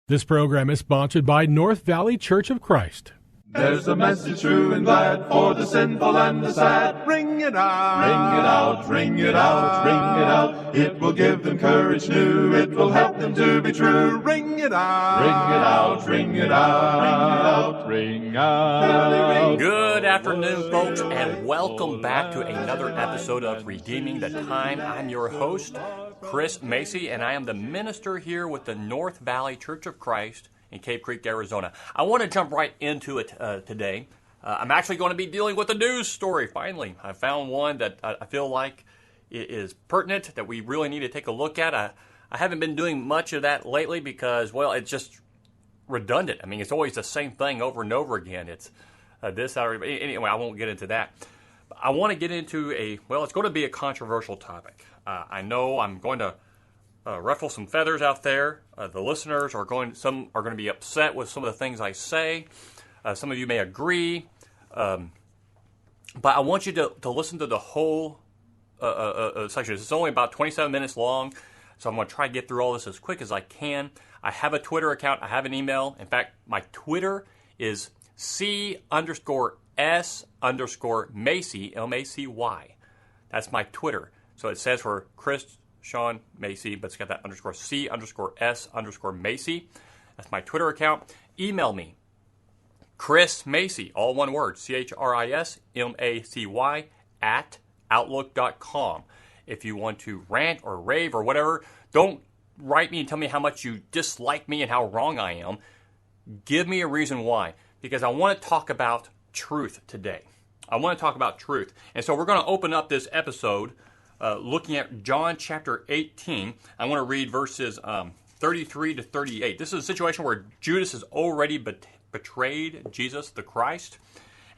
This program is sponsored by North Valley Church of Christ. There's a message true and glad for the sinful and the sad. Ring it out, ring it out, ring it out, ring it out. It will give them courage new. It will help them to be true. Ring it out, ring it out, ring it out, ring it out. Good afternoon, folks, and welcome back to another episode of Redeeming the Time. I'm your host, Chris Macy, and I am the minister here with the North Valley Church of Christ in Cave Creek, Arizona. I want to jump right into it today. I'm actually going to be dealing with a news story, finally. I found one that I feel like is pertinent, that we really need to take a look at. I haven't been doing much of that lately because, well, it's just redundant. I mean, it's always the same thing over and over again. It's this, anyway, I won't get into that. I want to get into it's going to be a controversial topic. I know I'm going to ruffle some feathers out there. The listeners some are going to be upset with some of the things I say. Some of you may agree. But I want you to listen to the whole section. It's only about 27 minutes long, so I'm going to try to get through all this as quick as I can. I have a Twitter account. I have an email. In fact, my Twitter is C_S_Macy, M-A-C-Y. That's my Twitter. So it says for Chris Sean Macy, but it's got that _C_S_Macy. That's my Twitter account. Email me, Chris Macy, all one word, CHRISMACY @outlook.com. If you want to rant or rave or whatever, don't write me and tell me how much you dislike me and how wrong I am. Give me a reason why, because I want to talk about truth today. I want to talk about truth. And so we're going to open up this episode looking at John chapter 18. I want to read verses 33 to 38. This is a situation where Judas has already betrayed Jesus the Christ,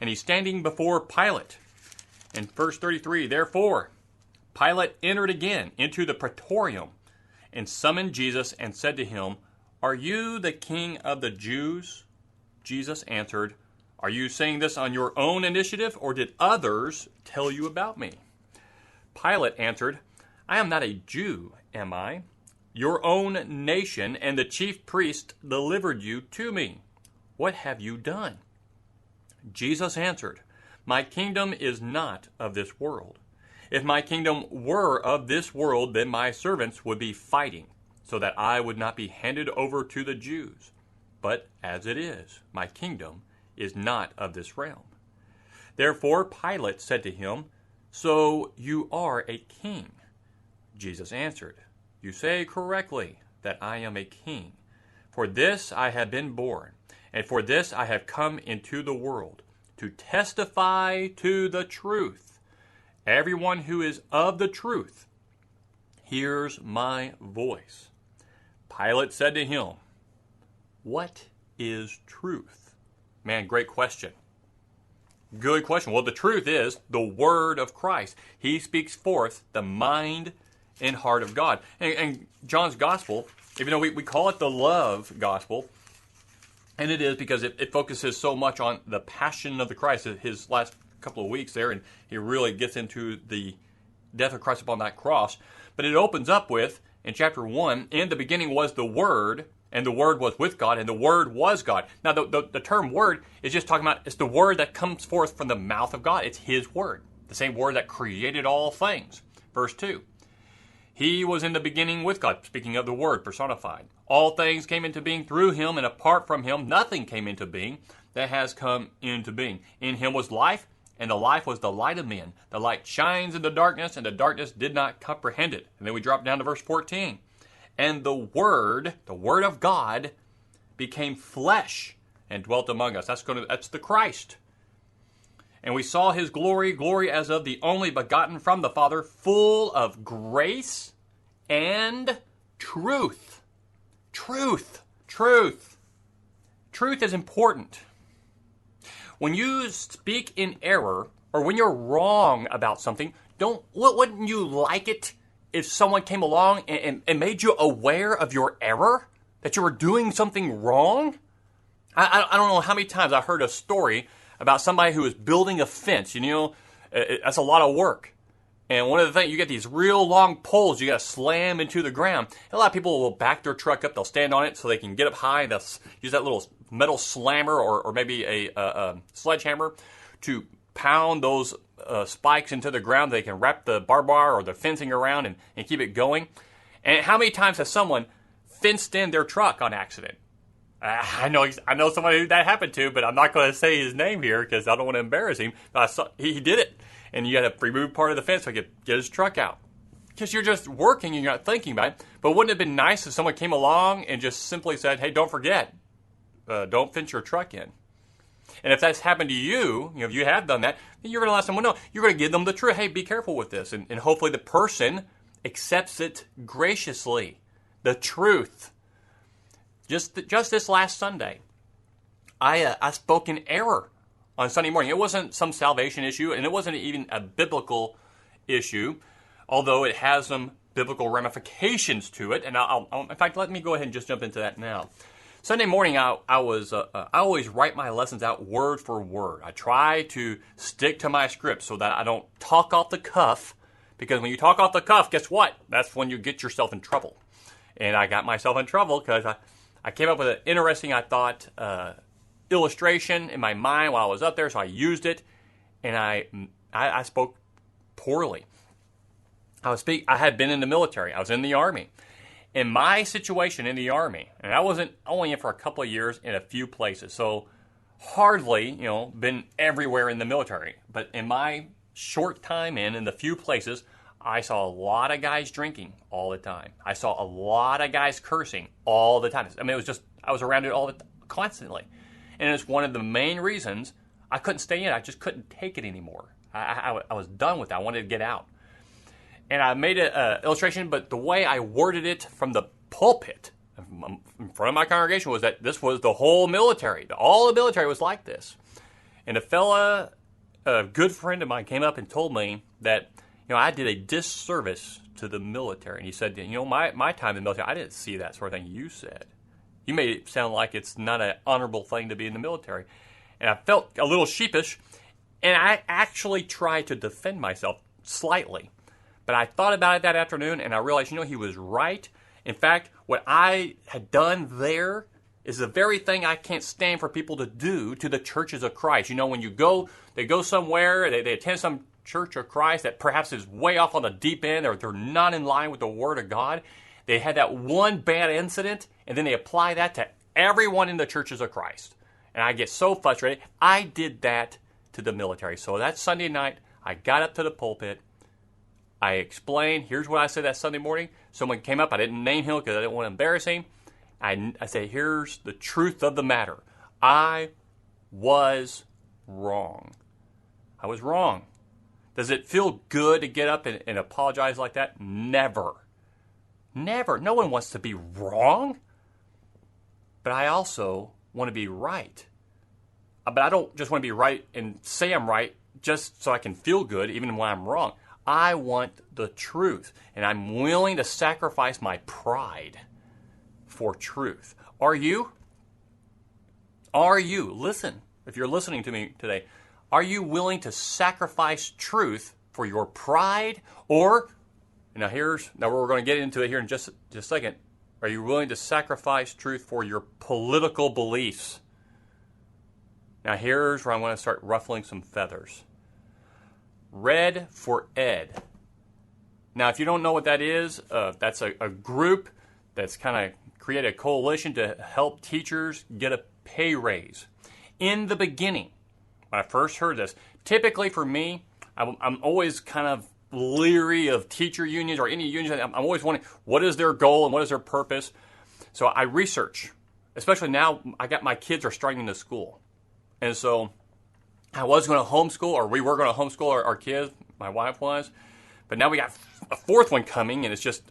and he's standing before Pilate. In verse 33, therefore, Pilate entered again into the praetorium and summoned Jesus and said to him, "Are you the king of the Jews?" Jesus answered, "Are you saying this on your own initiative, or did others tell you about me?" Pilate answered, "I am not a Jew, am I? Your own nation and the chief priest delivered you to me. What have you done?" Jesus answered, "My kingdom is not of this world. If my kingdom were of this world, then my servants would be fighting, so that I would not be handed over to the Jews. But as it is, my kingdom is not of this realm." Therefore Pilate said to him, "So you are a king?" Jesus answered, "You say correctly that I am a king. For this I have been born, and for this I have come into the world, to testify to the truth. Everyone who is of the truth hears my voice." Pilate said to him, "What is truth?" Man, great question. Good question. Well, the truth is the word of Christ. He speaks forth the mind and heart of God. And John's gospel, even though we call it the love gospel, and it is because it focuses so much on the passion of the Christ, his last couple of weeks there, and he really gets into the death of Christ upon that cross. But it opens up with, in chapter 1, "In the beginning was the Word, and the Word was with God, and the Word was God." Now, the term word is just talking about, it's the word that comes forth from the mouth of God. It's his word, the same word that created all things. Verse 2, "He was in the beginning with God," speaking of the Word personified. "All things came into being through him, and apart from him nothing came into being that has come into being. In him was life, and the life was the light of men. The light shines in the darkness, and the darkness did not comprehend it." And then we drop down to verse 14. "And the Word of God, became flesh and dwelt among us." That's the Christ. "And we saw his glory, glory as of the only begotten from the Father, full of grace and truth." Truth. Truth. Truth is important. When you speak in error, or when you're wrong about something, wouldn't you like it if someone came along and made you aware of your error, that you were doing something wrong? I don't know how many times I heard a story about somebody who was building a fence. That's a lot of work. And one of the things, you get these real long poles you got to slam into the ground. And a lot of people will back their truck up. They'll stand on it so they can get up high. And they'll use that little metal slammer or maybe a sledgehammer to pound those spikes into the ground. They can wrap the barbed wire or the fencing around and keep it going. And how many times has someone fenced in their truck on accident? I know somebody who that happened to, but I'm not going to say his name here because I don't want to embarrass him. He did it. And you had to remove part of the fence so he could get his truck out. Because you're just working and you're not thinking about it. But wouldn't it have been nice if someone came along and just simply said, hey, don't forget, don't fence your truck in. And if that's happened to you, if you have done that, then you're going to let someone know. You're going to give them the truth. Hey, be careful with this. And hopefully the person accepts it graciously. The truth. Just this last Sunday, I spoke in error on Sunday morning. It wasn't some salvation issue, and it wasn't even a biblical issue, although it has some biblical ramifications to it. And in fact, let me go ahead and just jump into that now. Sunday morning, I always write my lessons out word for word. I try to stick to my script so that I don't talk off the cuff, because when you talk off the cuff, guess what? That's when you get yourself in trouble. And I got myself in trouble because I came up with an interesting, I thought, illustration in my mind while I was up there, so I used it, and I spoke poorly. I had been in the military. I was in the Army. In my situation in the Army, and I wasn't only in for a couple of years in a few places, so hardly, been everywhere in the military. But in my short time in the few places, I saw a lot of guys drinking all the time. I saw a lot of guys cursing all the time. I mean, I was around it constantly. And it's one of the main reasons I couldn't stay in. I just couldn't take it anymore. I was done with it. I wanted to get out. And I made an illustration, but the way I worded it from the pulpit in front of my congregation was that this was the whole military. All the military was like this. And a good friend of mine came up and told me that, I did a disservice to the military. And he said, my time in the military, I didn't see that sort of thing you said. You made it sound like it's not an honorable thing to be in the military. And I felt a little sheepish, and I actually tried to defend myself slightly. But I thought about it that afternoon, and I realized, he was right. In fact, what I had done there is the very thing I can't stand for people to do to the churches of Christ. When they go somewhere, they attend some church of Christ that perhaps is way off on the deep end, or they're not in line with the Word of God. They had that one bad incident, and then they apply that to everyone in the churches of Christ. And I get so frustrated. I did that to the military. So that Sunday night, I got up to the pulpit. I explained, here's what I said that Sunday morning. Someone came up. I didn't name him because I didn't want to embarrass him. I said, here's the truth of the matter. I was wrong. I was wrong. Does it feel good to get up and apologize like that? Never. Never. No one wants to be wrong. But I also want to be right. But I don't just want to be right and say I'm right just so I can feel good even when I'm wrong. I want the truth. And I'm willing to sacrifice my pride for truth. Are you? Are you? Listen. If you're listening to me today, are you willing to sacrifice truth for your pride? Or, now we're going to get into it here in just a second. Are you willing to sacrifice truth for your political beliefs? Now here's where I'm going to start ruffling some feathers. Red for Ed. Now if you don't know what that is, that's a group that's kind of created a coalition to help teachers get a pay raise. In the beginning, when I first heard this, typically for me, I'm always kind of leery of teacher unions or any unions. I'm always wondering, what is their goal and what is their purpose? So I research, especially now my kids are starting into school. And so I was going to homeschool, or we were going to homeschool our kids, my wife was. But now we got a fourth one coming, and it's just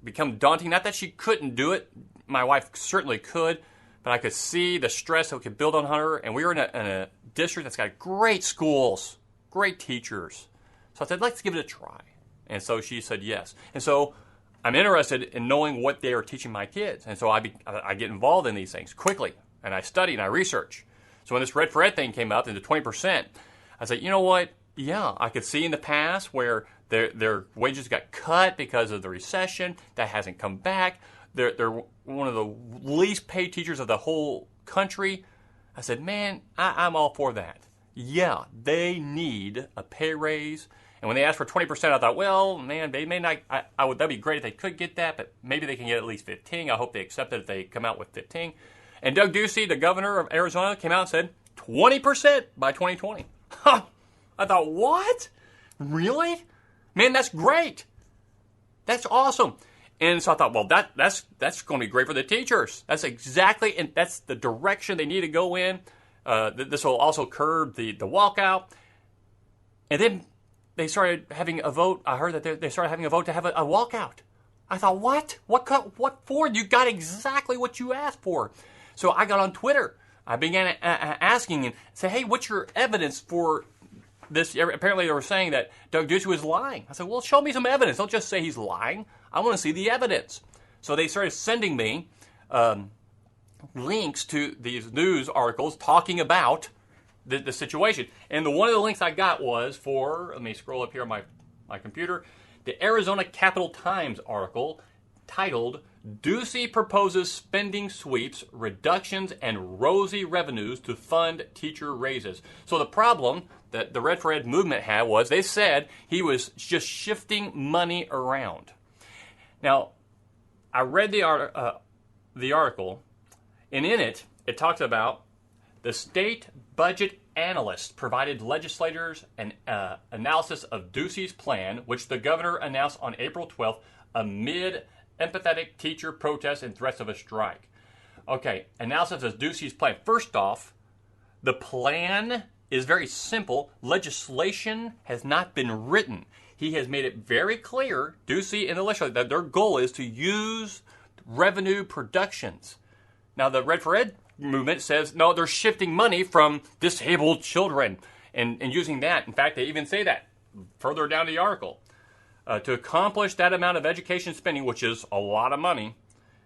become daunting. Not that she couldn't do it. My wife certainly could. But I could see the stress that we could build on her. And we were in a district that's got great schools, great teachers. So I said, let's give it a try. And so she said yes. And so I'm interested in knowing what they are teaching my kids. And so I get involved in these things quickly. And I study and I research. So when this Red for Ed thing came up into 20%, I said, you know what? Yeah, I could see in the past where Their wages got cut because of the recession. That hasn't come back. They're one of the least paid teachers of the whole country. I said, man, I'm all for that. Yeah, they need a pay raise. And when they asked for 20%, I thought, well, man, they may not. That'd be great if they could get that, but maybe they can get at least 15. I hope they accept it if they come out with 15. And Doug Ducey, the governor of Arizona, came out and said 20% by 2020. Huh. I thought, what? Really? Man, that's great. That's awesome. And so I thought, well, that's going to be great for the teachers. That's exactly, and that's the direction they need to go in. This will also curb the walkout. And then they started having a vote. I heard that they started having a vote to have a walkout. I thought, what? What for? You got exactly what you asked for. So I got on Twitter. I began asking and say, hey, what's your evidence for this? Apparently they were saying that Doug Ducey was lying. I said, well, show me some evidence. Don't just say he's lying. I want to see the evidence. So they started sending me links to these news articles talking about the situation. And one of the links I got was for, let me scroll up here on my computer, the Arizona Capital Times article titled, Ducey proposes spending sweeps, reductions, and rosy revenues to fund teacher raises. So the problem that the Red for Ed movement had was they said he was just shifting money around. Now, I read the article, and in it talks about the state budget analyst provided legislators an analysis of Ducey's plan, which the governor announced on April 12th amid empathetic teacher protests and threats of a strike. Okay, analysis of Ducey's plan. First off, the plan is very simple. Legislation has not been written. He has made it very clear, Ducey and the legislature, that their goal is to use revenue productions. Now, the Red for Ed movement says, no, they're shifting money from disabled children and using that. In fact, they even say that further down the article. To accomplish that amount of education spending, which is a lot of money,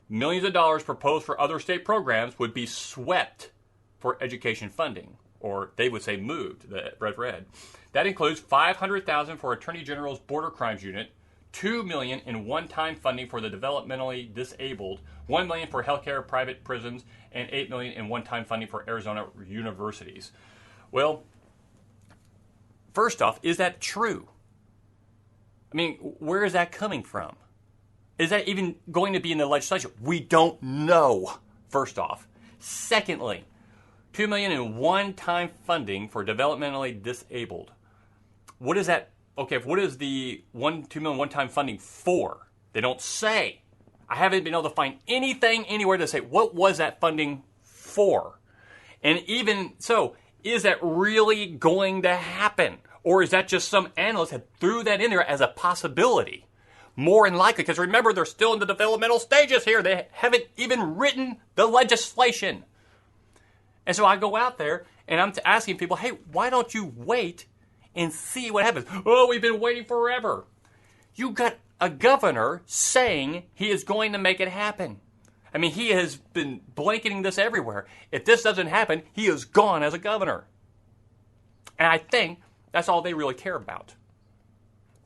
millions of dollars proposed for other state programs would be swept for education funding, or they would say moved, the Red for Ed. That includes $500,000 for Attorney General's Border Crimes Unit, $2 million in one-time funding for the developmentally disabled, $1 million for healthcare private prisons, and $8 million in one-time funding for Arizona universities. Well, first off, is that true? I mean, where is that coming from? Is that even going to be in the legislation? We don't know, first off. Secondly, $2 million in one-time funding for developmentally disabled. What is that? Okay, what is the $2 million one-time funding for? They don't say. I haven't been able to find anything anywhere to say what was that funding for. And even so, is that really going to happen? Or is that just some analyst that threw that in there as a possibility? More than likely, because remember, they're still in the developmental stages here. They haven't even written the legislation. And so I go out there and I'm asking people, hey, why don't you wait and see what happens? Oh, we've been waiting forever. You got a governor saying he is going to make it happen. I mean, he has been blanketing this everywhere. If this doesn't happen, he is gone as a governor. And I think that's all they really care about.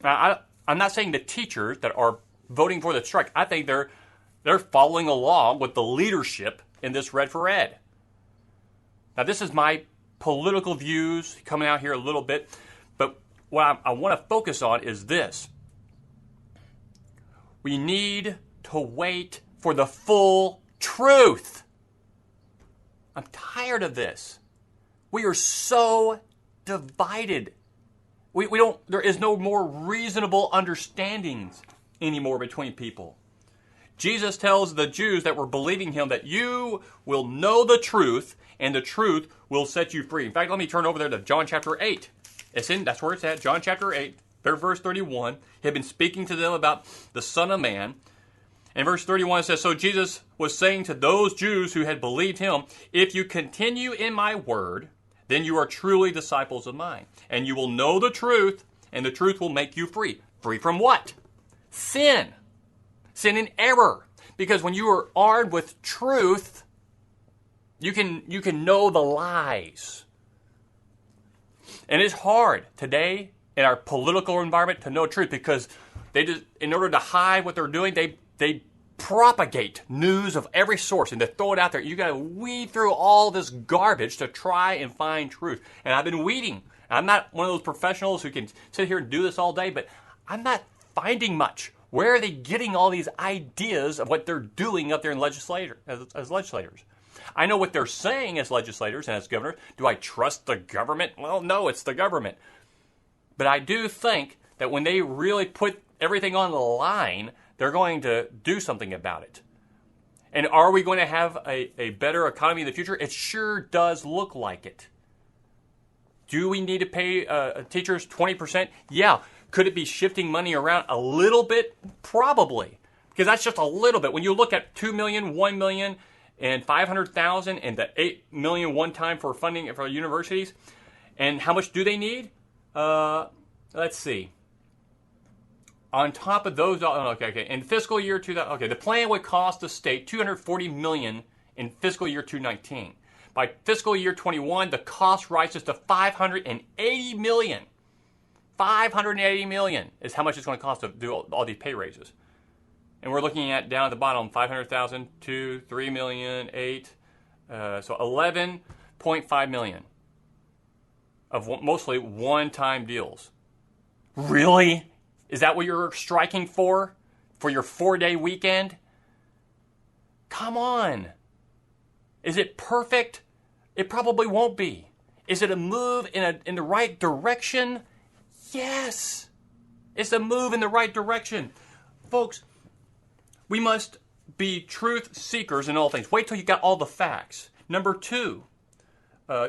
Now, I'm not saying the teachers that are voting for the strike. I think they're following along with the leadership in this Red for Ed. Now, this is my political views coming out here a little bit, but what I want to focus on is this. We need to wait for the full truth. I'm tired of this. We are so divided. We don't. There is no more reasonable understandings anymore between people. Jesus tells the Jews that were believing him that you will know the truth, and the truth will set you free. In fact, let me turn over there to John chapter 8. That's where it's at, John chapter 8, verse 31. He had been speaking to them about the Son of Man. And verse 31 says, so Jesus was saying to those Jews who had believed him, if you continue in my word, then you are truly disciples of mine. And you will know the truth, and the truth will make you free. Free from what? Sin. Sin and error. Because when you are armed with truth, you can know the lies. And it's hard. Today, in our political environment to know truth, because they just, in order to hide what they're doing, they propagate news of every source and they throw it out there. You got to weed through all this garbage to try and find truth. And I've been weeding. I'm not one of those professionals who can sit here and do this all day, but I'm not finding much. Where are they getting all these ideas of what they're doing up there in as legislators? I know what they're saying as legislators and as governors. Do I trust the government? Well, no, it's the government. But I do think that when they really put everything on the line, they're going to do something about it. And are we going to have a better economy in the future? It sure does look like it. Do we need to pay teachers 20%? Yeah. Could it be shifting money around a little bit? Probably. Because that's just a little bit. When you look at 2 million, 1 million, and 500,000, and the 8 million one time for funding for universities, and how much do they need? Let's see. On top of those, okay. In fiscal year 2000, the plan would cost the state $240 million in fiscal year 2019. By fiscal year 21, the cost rises to $580 million. $580 million is how much it's going to cost to do all these pay raises. And we're looking at down at the bottom, 500,000, 2, 3 million, 8, so 11.5 million of mostly one-time deals. Really? Is that what you're striking for your 4-day weekend? Come on. Is it perfect? It probably won't be. Is it a move in the right direction? Yes. It's a move in the right direction. Folks, we must be truth seekers in all things. Wait till you got all the facts. Number 2,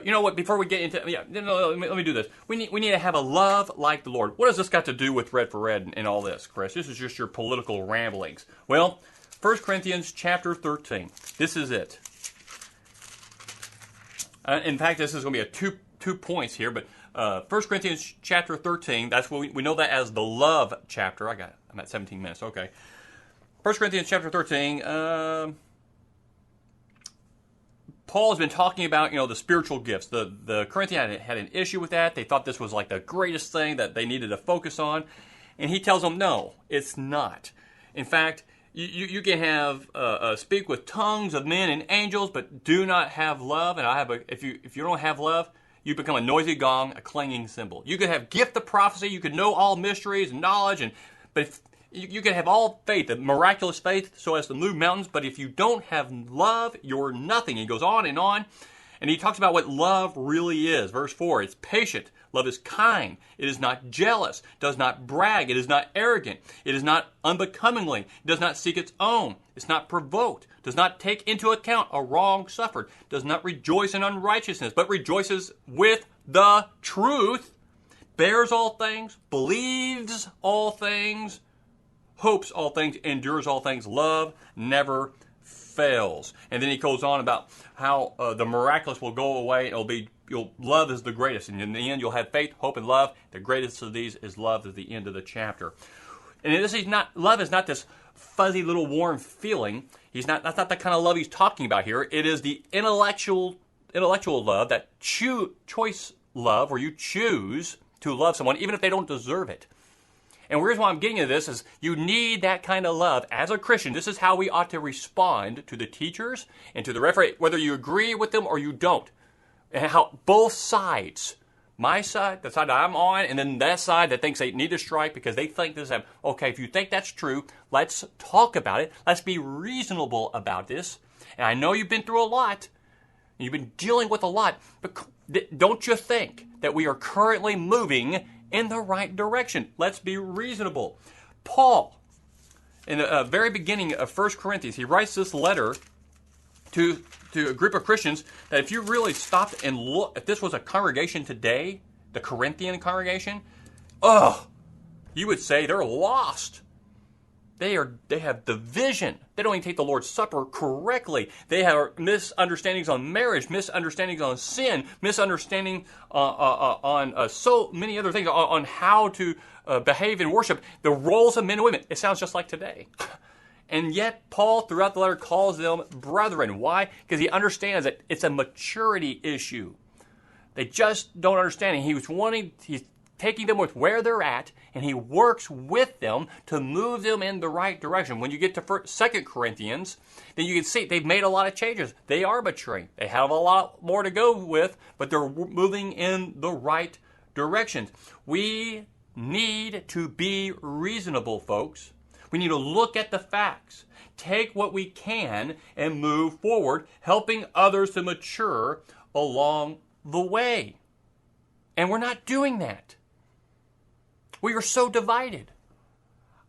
you know what? Before we get into let me do this. We need to have a love like the Lord. What has this got to do with Red for Red and all this, Chris? This is just your political ramblings. Well, 1 Corinthians chapter 13. This is it. In fact, this is going to be a two points here, but 1 Corinthians chapter 13. That's what we know that as the love chapter. I'm at 17 minutes. Okay. 1 Corinthians chapter 13. Paul has been talking about, the spiritual gifts. The Corinthians had an issue with that. They thought this was like the greatest thing that they needed to focus on. And he tells them, no, it's not. In fact, you can have speak with tongues of men and angels, but do not have love. And if you don't have love, you become a noisy gong, a clanging cymbal. You could have gift of prophecy. You could know all mysteries and knowledge, but if you can have all faith, a miraculous faith, so as to move mountains. But if you don't have love, you're nothing. He goes on, and he talks about what love really is. Verse 4, it's patient. Love is kind. It is not jealous. Does not brag. It is not arrogant. It is not unbecomingly. It does not seek its own. It's not provoked. Does not take into account a wrong suffered. Does not rejoice in unrighteousness, but rejoices with the truth. Bears all things. Believes all things. Hopes all things, endures all things, love never fails. And then he goes on about how the miraculous will go away. Love is the greatest. And in the end, you'll have faith, hope, and love. The greatest of these is love at the end of the chapter. And love is not this fuzzy little warm feeling. That's not the kind of love he's talking about here. It is the intellectual love, that choice love, where you choose to love someone even if they don't deserve it. And the reason why I'm getting into this is you need that kind of love as a Christian. This is how we ought to respond to the teachers and to the referee, whether you agree with them or you don't. And how both sides, my side, the side that I'm on, and then that side that thinks they need to strike because they think this. Okay, if you think that's true, let's talk about it. Let's be reasonable about this. And I know you've been through a lot. You've been dealing with a lot. But don't you think that we are currently moving in the right direction? Let's be reasonable. Paul, in the very beginning of 1 Corinthians, he writes this letter to a group of Christians that if you really stopped and look, if this was a congregation today, the Corinthian congregation, you would say they're lost. They have division. They don't even take the Lord's Supper correctly. They have misunderstandings on marriage, misunderstandings on sin, misunderstanding on so many other things, on how to behave in worship, the roles of men and women. It sounds just like today. And yet, Paul, throughout the letter, calls them brethren. Why? Because he understands that it's a maturity issue. They just don't understand it. He's taking them with where they're at, and he works with them to move them in the right direction. When you get to 2 Corinthians, then you can see they've made a lot of changes. They are maturing. They have a lot more to go with, but they're moving in the right direction. We need to be reasonable, folks. We need to look at the facts, take what we can, and move forward, helping others to mature along the way. And we're not doing that. We are so divided.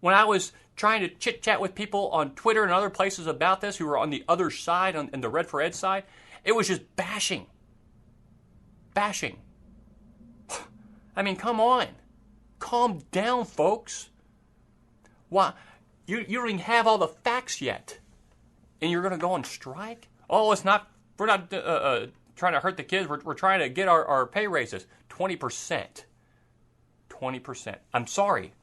When I was trying to chit-chat with people on Twitter and other places about this who were on the other side, on the Red for Ed side, it was just bashing. Bashing. I mean, come on. Calm down, folks. Why? You don't even have all the facts yet. And you're going to go on strike? Oh, we're not trying to hurt the kids. We're trying to get our pay raises. 20%. 20%. I'm sorry.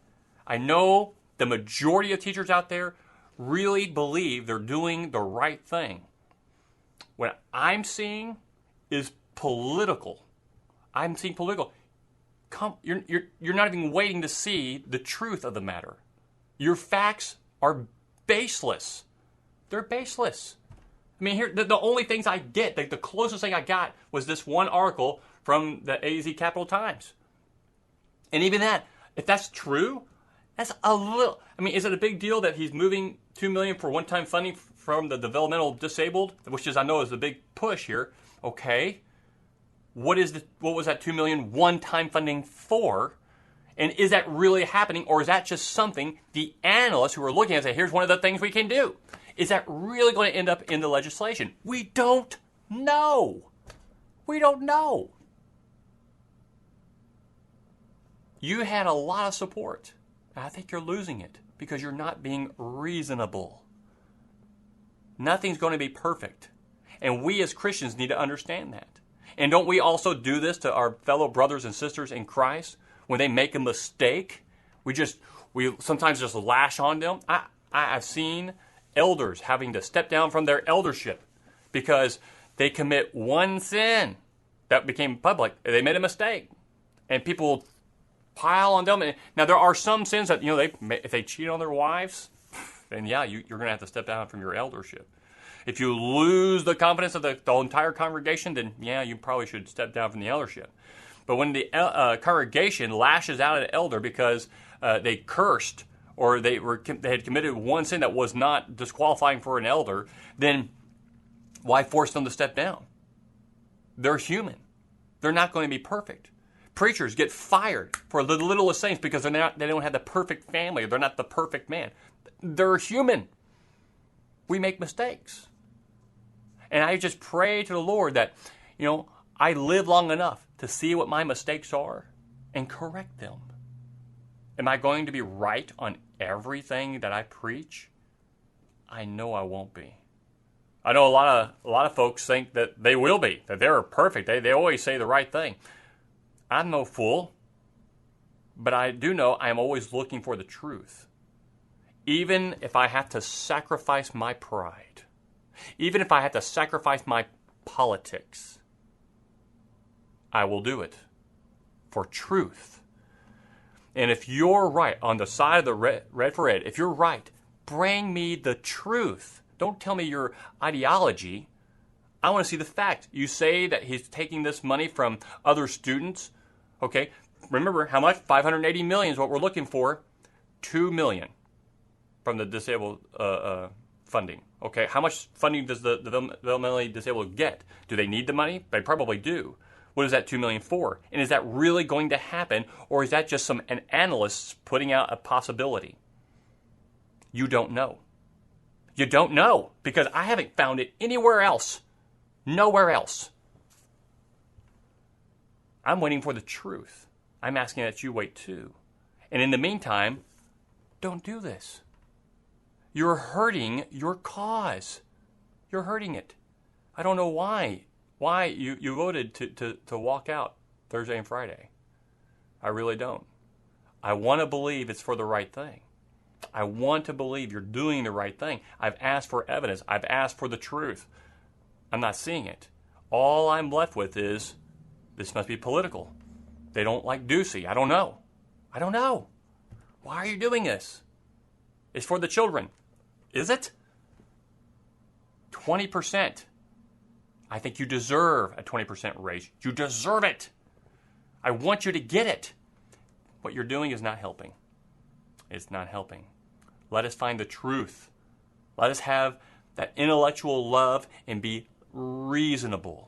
I know the majority of teachers out there really believe they're doing the right thing. What I'm seeing is political. I'm seeing political. You're not even waiting to see the truth of the matter. Your facts are baseless. They're baseless. I mean, here the only things I get, the closest thing I got was this one article from the AZ Capital Times. And even that, if that's true, that's a little. I mean, is it a big deal that he's moving $2 million for one-time funding from the developmental disabled, which I know is the big push here? Okay, what was that $2 million one-time funding for? And is that really happening, or is that just something the analysts who are looking at say, here's one of the things we can do? Is that really going to end up in the legislation? We don't know. We don't know. You had a lot of support. I think you're losing it because you're not being reasonable. Nothing's going to be perfect. And we as Christians need to understand that. And don't we also do this to our fellow brothers and sisters in Christ? When they make a mistake, we sometimes just lash on them. I've seen elders having to step down from their eldership because they commit one sin that became public. They made a mistake, and people pile on them. Now there are some sins that if they cheat on their wives, then yeah, you're going to have to step down from your eldership. If you lose the confidence of the entire congregation, then yeah, you probably should step down from the eldership. But when the congregation lashes out at an elder because they cursed or they had committed one sin that was not disqualifying for an elder, then why force them to step down? They're human. They're not going to be perfect. Preachers get fired for the littlest things because they don't have the perfect family. They're not the perfect man. They're human. We make mistakes. And I just pray to the Lord that, I live long enough to see what my mistakes are and correct them. Am I going to be right on everything that I preach? I know I won't be. I know a lot of folks think that they will be, that they're perfect. They always say the right thing. I'm no fool, but I do know I am always looking for the truth. Even if I have to sacrifice my pride, even if I have to sacrifice my politics, I will do it for truth. And if you're right on the side of the red for Ed, if you're right, bring me the truth. Don't tell me your ideology. I want to see the facts. You say that he's taking this money from other students. Okay, remember how much? $580 million is what we're looking for. $2 million from the disabled funding. Okay, how much funding does the developmentally disabled get? Do they need the money? They probably do. What is that $2 million for? And is that really going to happen, or is that just an analyst putting out a possibility? You don't know. You don't know, because I haven't found it anywhere else. Nowhere else. I'm waiting for the truth. I'm asking that you wait too. And in the meantime, don't do this. You're hurting your cause. You're hurting it. I don't know why you voted to walk out Thursday and Friday. I really don't. I want to believe it's for the right thing. I want to believe you're doing the right thing. I've asked for evidence. I've asked for the truth. I'm not seeing it. All I'm left with is, this must be political. They don't like Ducey. I don't know. Why are you doing this? It's for the children. Is it? 20%. I think you deserve a 20% raise. You deserve it. I want you to get it. What you're doing is not helping. It's not helping. Let us find the truth. Let us have that intellectual love and be reasonable.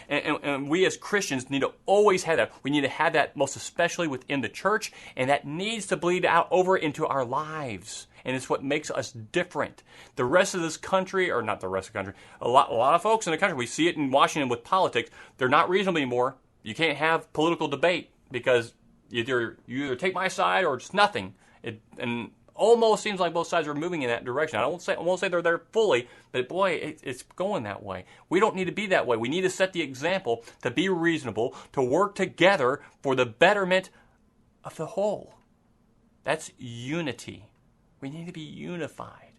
And we as Christians need to always have that. We need to have that most especially within the church, and that needs to bleed out over into our lives. And it's what makes us different. The rest of this country, or not the rest of the country, a lot of folks in the country, we see it in Washington with politics, they're not reasonable anymore. You can't have political debate because you either take my side or it's nothing. And almost seems like both sides are moving in that direction. I won't say they're there fully, but boy, it's going that way. We don't need to be that way. We need to set the example to be reasonable, to work together for the betterment of the whole. That's unity. We need to be unified.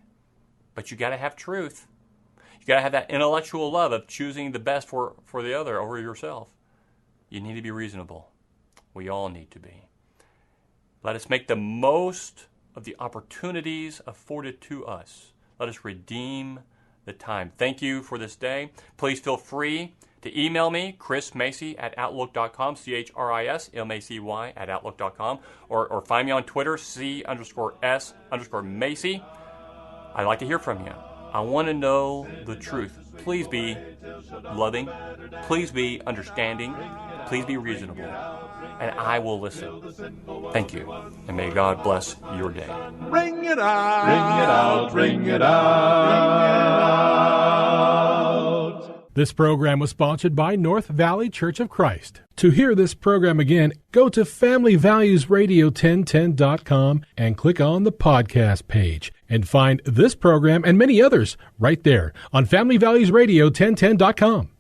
But you got to have truth. You got to have that intellectual love of choosing the best for the other over yourself. You need to be reasonable. We all need to be. Let us make the most of the opportunities afforded to us. Let us redeem the time. Thank you for this day. Please feel free to email me, Chris Macy at Outlook.com, ChrisMacy at Outlook.com, or find me on Twitter, C_S_Macy. I'd like to hear from you. I want to know the truth. Please be loving. Please be understanding. Please be reasonable. And I will listen. Thank you. And may God bless your day. Ring it out. Ring it out. Ring it out. This program was sponsored by North Valley Church of Christ. To hear this program again, go to FamilyValuesRadio1010.com and click on the podcast page and find this program and many others right there on FamilyValuesRadio1010.com.